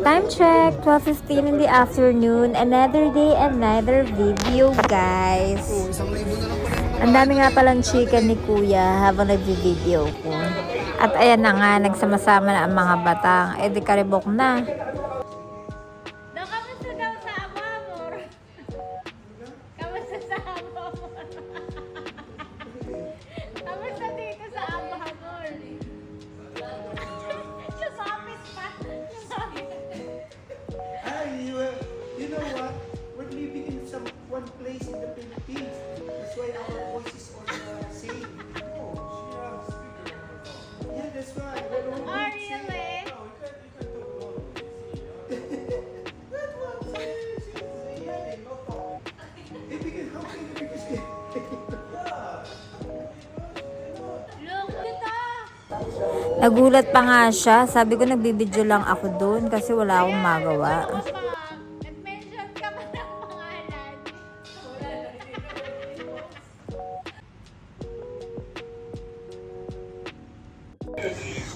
Time check, 12:15 in the afternoon. Another day, another video, guys. Ang dami nga palang chicken ni Kuya habang nag-video ko. At ayan na nga, nagsama-sama na ang mga batang. Eh di karibok na. Kamusta daw sa Amamor? Kamusta sa Amamor? Kamusta dito sa Amamor? Sa office pa. You know what? We're living in one place in the Philippines. That's why our voice is on the same. Yeah, that's right. We're on Oh, really? That one, yeah, no talk. How can you because Look, dito! Nagulat pa nga siya. Sabi ko nagbibideo lang ako doon kasi wala akong magawa. Nag-mention ka ba ng pangalan?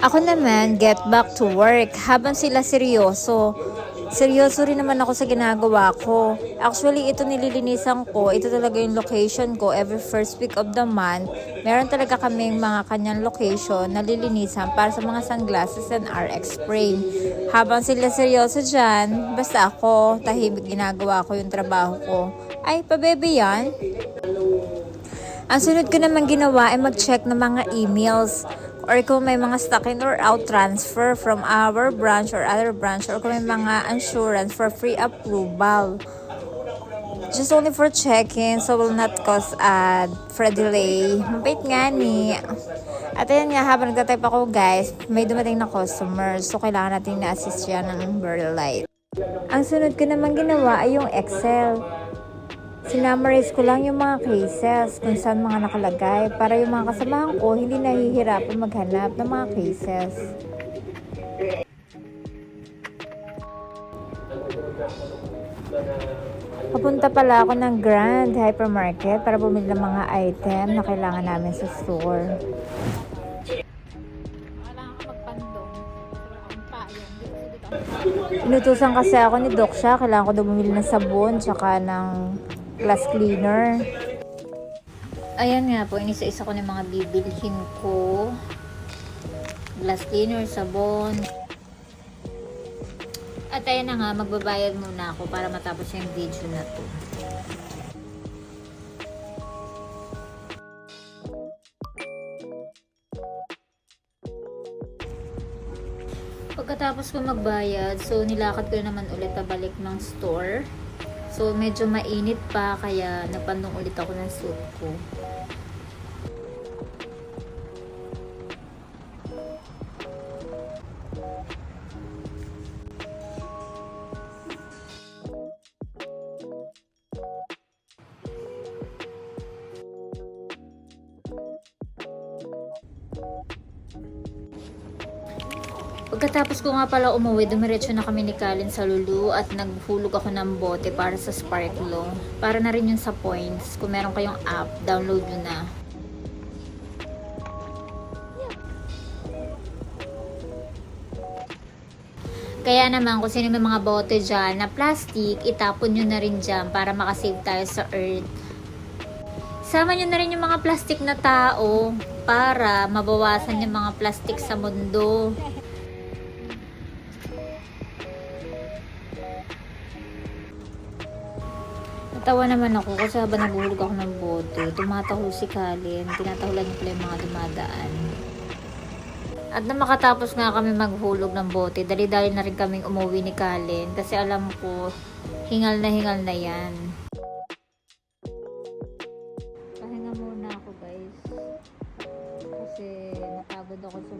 Ako naman, get back to work. Habang sila seryoso. Seryoso rin naman ako sa ginagawa ko. Actually, ito nililinisan ko. Ito talaga yung location ko. Every first week of the month, meron talaga kaming mga kanyang location na lilinisan para sa mga sunglasses and RX frame. Habang sila seryoso dyan, basta ako, tahimik ginagawa ko yung trabaho ko. Ay, pabebe yan. Ang sunod ko naman ginawa ay mag-check ng mga emails or kung may mga stock in or out transfer from our branch or other branch or kung may mga insurance for free approval. Just only for checking so will not cause for a delay. Mabait nga ni. At ayan nga, habang nagtatype ako guys, may dumating na customers so kailangan natin na-assist siya ng Burl Light. Ang sunod ko naman ginawa ay yung Excel. Sinamarize ko lang yung mga cases kung saan mga nakalagay para yung mga kasamahan ko hindi nahihirapan maghanap ng mga cases. Papunta pala ako ng Grand Hypermarket para bumili ng mga item na kailangan namin sa store. Kailangan ka magpandong. Ang payong. Inutusan kasi ako ni Doc siya, kailangan ko daw bumili ng sabon tsaka ng glass cleaner. Ayan nga po, inisa-isa ko ng mga bibilhin ko. Glass cleaner, sabon. At ayan na nga, magbabayad muna ako para matapos yung video na to. Pagkatapos ko magbayad, so nilakad ko naman ulit pabalik ng store. So medyo mainit pa kaya napandong ulit ako ng suit ko. Pagkatapos ko nga pala umuwi, dumiretso na kami ni Kalin sa Lulu at naghulog ako ng bote para sa Sparklo. Para na rin yun sa points. Kung meron kayong app, download nyo na. Kaya naman kung sino may mga bote dyan na plastic, itapon nyo na rin dyan para makasave tayo sa earth. Sama nyo na rin yung mga plastic na tao para mabawasan yung mga plastic sa mundo. Natawa naman ako kasi habang naghulog ako ng bote, tumatahol si Kalin, tinatahulan niya pala yung mga dumadaan. At na makatapos nga kami maghulog ng bote, dali-dali na rin kaming umuwi ni Kalin kasi alam ko, hingal na yan. Pahinga muna ako guys kasi napagod ako sa